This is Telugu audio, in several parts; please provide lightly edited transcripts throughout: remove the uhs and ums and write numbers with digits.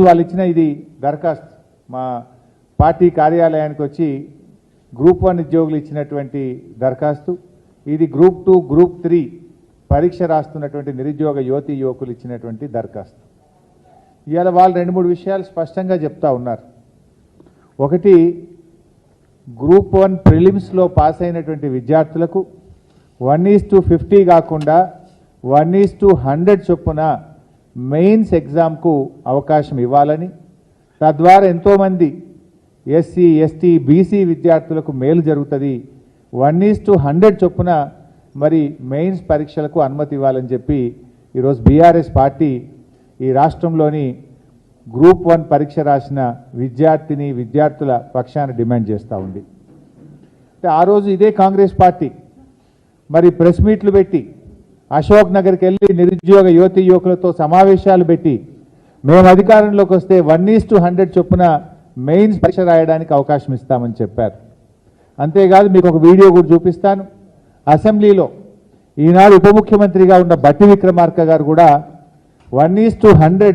వాళ్ళు ఇచ్చిన ఇది దరఖాస్తు మా పార్టీ కార్యాలయానికి వచ్చి గ్రూప్ 1 ఉద్యోగులు ఇచ్చినటువంటి దరఖాస్తు. ఇది గ్రూప్ 2 గ్రూప్ 3 పరీక్ష రాస్తున్నటువంటి నిరుద్యోగ యువతీ యువకులు ఇచ్చినటువంటి దరఖాస్తు. ఇవాళ వాళ్ళు 2-3 విషయాలు స్పష్టంగా చెప్తా ఉన్నారు. ఒకటి, గ్రూప్ 1 ప్రిలిమ్స్లో పాస్ అయినటువంటి విద్యార్థులకు 1:50 కాకుండా 1:100 చొప్పున మెయిన్స్ ఎగ్జామ్కు అవకాశం ఇవ్వాలని, తద్వారా ఎంతోమంది ఎస్సీ ఎస్టీ బీసీ విద్యార్థులకు మేలు జరుగుతుంది. 1:100 చొప్పున మరి మెయిన్స్ పరీక్షలకు అనుమతి ఇవ్వాలని చెప్పి ఈరోజు బీఆర్ఎస్ పార్టీ ఈ రాష్ట్రంలోని గ్రూప్ 1 పరీక్ష రాసిన విద్యార్థుల పక్షాన డిమాండ్ చేస్తూ ఉంది. ఆ రోజు ఇదే కాంగ్రెస్ పార్టీ మరి ప్రెస్ మీట్లు పెట్టి అశోక్ నగర్కి వెళ్ళి నిరుద్యోగ యువతీ యువకులతో సమావేశాలు పెట్టి మేము అధికారంలోకి వస్తే 1:100 చొప్పున మెయిన్స్ పరీక్ష రాయడానికి అవకాశం ఇస్తామని చెప్పారు. అంతేకాదు మీకు ఒక వీడియో కూడా చూపిస్తాను. అసెంబ్లీలో ఈనాడు ఉప ముఖ్యమంత్రిగా ఉన్న బట్టి విక్రమార్క గారు కూడా 1:100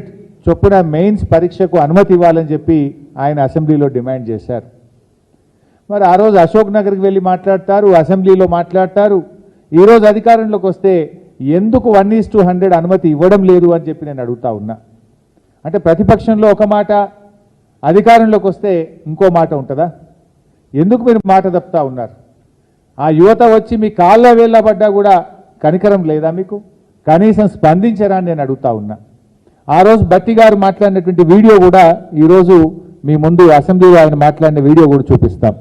చొప్పున మెయిన్స్ పరీక్షకు అనుమతి ఇవ్వాలని చెప్పి ఆయన అసెంబ్లీలో డిమాండ్ చేశారు. మరి ఆ రోజు అశోక్ నగర్కి వెళ్ళి మాట్లాడతారు, అసెంబ్లీలో మాట్లాడతారు. ఈరోజు అధికారంలోకి వస్తే ఎందుకు 1:100 అనుమతి ఇవ్వడం లేదు అని చెప్పి నేను అడుగుతా ఉన్నా. అంటే ప్రతిపక్షంలో ఒక మాట, అధికారంలోకి వస్తే ఇంకో మాట ఉంటుందా? ఎందుకు మీరు మాట తప్పుతా ఉన్నారు? ఆ యువత వచ్చి మీ కాళ్ళ వేళ్ళ పడ్డా కూడా కనికరం లేదా మీకు? కనీసం స్పందించరా అని నేను అడుగుతా ఉన్నా. ఆ రోజు బట్టి గారు మాట్లాడినటువంటి వీడియో కూడా ఈరోజు మీ ముందు అసెంబ్లీలో ఆయన మాట్లాడిన వీడియో కూడా చూపిస్తాం.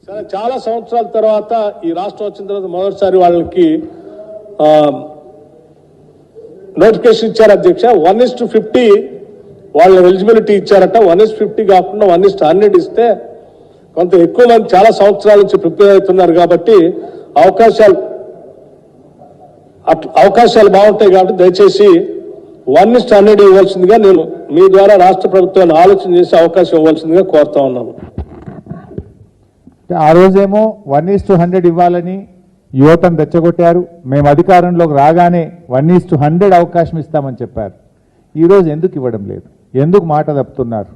సరే, చాలా సంవత్సరాల తర్వాత ఈ రాష్ట్రం వచ్చిన తర్వాత మొదటిసారి వాళ్ళకి నోటిఫికేషన్ ఇచ్చారు అధ్యక్ష. 1:50 వాళ్ళ ఎలిజిబిలిటీ ఇచ్చారట. 1:50 కాకుండా 1:100 ఇస్తే కొంత ఎక్కువ మంది చాలా సంవత్సరాల నుంచి ప్రిపేర్ అవుతున్నారు కాబట్టి అవకాశాలు బాగుంటాయి కాబట్టి దయచేసి 1:100 ఇవ్వాల్సిందిగా నేను మీ ద్వారా రాష్ట్ర ప్రభుత్వాన్ని ఆలోచన చేసి అవకాశం ఇవ్వాల్సిందిగా కోరుతా ఉన్నాను. ఆ రోజేమో 1:100 ఇవ్వాలని యువతను రెచ్చగొట్టారు. మేము అధికారంలోకి రాగానే 1:100 అవకాశం ఇస్తామని చెప్పారు. ఈరోజు ఎందుకు ఇవ్వడం లేదు? ఎందుకు మాట తప్పుతున్నారు?